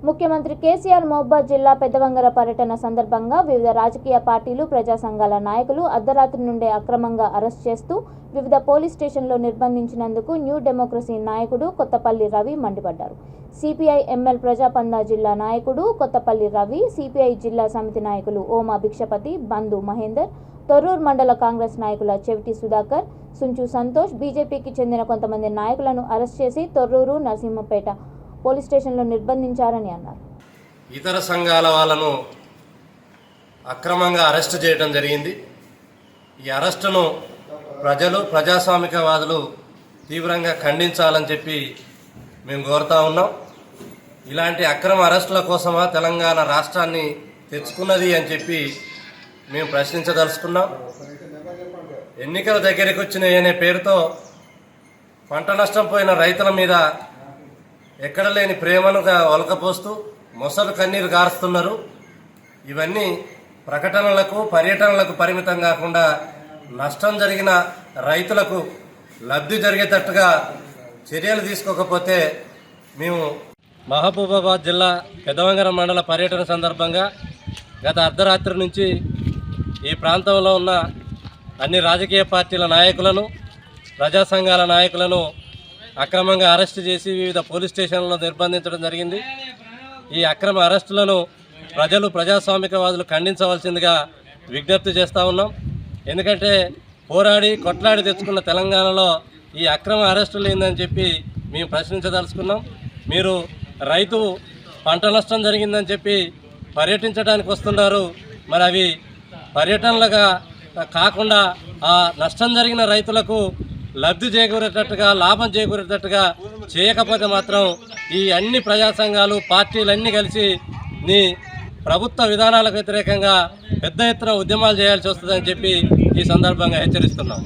ముఖ్యమంత్రి కేసీఆర్ మహబూబాబాద్ జిల్లా పెద్దవంగర పర్యటన సందర్భంగా వివిధ రాజకీయ పార్టీలు, ప్రజా సంఘాల నాయకులు అర్ధరాత్రి నుండే అక్రమంగా అరెస్ట్ చేస్తూ వివిధ పోలీస్ స్టేషన్లో నిర్బంధించినందుకు న్యూ డెమోక్రసీ నాయకుడు కొత్తపల్లి రవి మండిపడ్డారు. సిపిఐ ఎంఎల్ ప్రజాపందా జిల్లా నాయకుడు కొత్తపల్లి రవి, సిపిఐ జిల్లా సమితి నాయకులు ఓమా భిక్షపతి, బంధు మహేందర్, తొర్రూరు మండల కాంగ్రెస్ నాయకుల చెవిటి సుధాకర్, సుంచు సంతోష్, బీజేపీకి చెందిన కొంతమంది నాయకులను అరెస్ట్ చేసి తొర్రూరు, నరసింహపేట పోలీస్ స్టేషన్లో నిర్బంధించారని అన్నారు. ఇతర సంఘాల వాళ్ళను అక్రమంగా అరెస్ట్ చేయడం జరిగింది. ఈ అరెస్టును ప్రజాస్వామికవాదులు తీవ్రంగా ఖండించాలని చెప్పి మేము కోరుతా ఉన్నాం. ఇలాంటి అక్రమ అరెస్టుల కోసమా తెలంగాణ రాష్ట్రాన్ని తెచ్చుకున్నది అని చెప్పి మేము ప్రశ్నించదలుచుకున్నాం. ఎన్నికల దగ్గరికి వచ్చినాయి అనే పేరుతో పంట నష్టం పోయిన రైతుల మీద ఎక్కడ లేని ప్రేమను ఒలకపోస్తూ మొసలు కన్నీరు గారుస్తున్నారు. ఇవన్నీ ప్రకటనలకు, పర్యటనలకు పరిమితం కాకుండా నష్టం జరిగిన రైతులకు లబ్ధి జరిగేటట్టుగా చర్యలు తీసుకోకపోతే మేము మహబూబాబాద్ జిల్లా పెద్దవంగర మండల పర్యటన సందర్భంగా గత అర్ధరాత్రి నుంచి ఈ ప్రాంతంలో ఉన్న అన్ని రాజకీయ పార్టీల నాయకులను, ప్రజా సంఘాల నాయకులను అక్రమంగా అరెస్టు చేసి వివిధ పోలీస్ స్టేషన్లలో నిర్బంధించడం జరిగింది. ఈ అక్రమ అరెస్టులను ప్రజాస్వామికవాదులు ఖండించవలసిందిగా విజ్ఞప్తి చేస్తూ ఉన్నాం. ఎందుకంటే పోరాడి కొట్లాడి తెచ్చుకున్న తెలంగాణలో ఈ అక్రమ అరెస్టులు ఏందని చెప్పి మేము ప్రశ్నించదలుచుకున్నాం. మీరు రైతు పంట నష్టం జరిగిందని చెప్పి పర్యటించడానికి వస్తున్నారు. మరి అవి పర్యటనలుగా కాకుండా ఆ నష్టం జరిగిన రైతులకు లబ్ధి చేకూరేటట్టుగా, లాభం చేకూరేటట్టుగా చేయకపోతే మాత్రం ఈ అన్ని ప్రజా సంఘాలు, పార్టీలన్నీ కలిసి నీ ప్రభుత్వ విధానాలకు వ్యతిరేకంగా పెద్ద ఎత్తున ఉద్యమాలు చేయాల్సి వస్తుందని చెప్పి ఈ సందర్భంగా హెచ్చరిస్తున్నాం.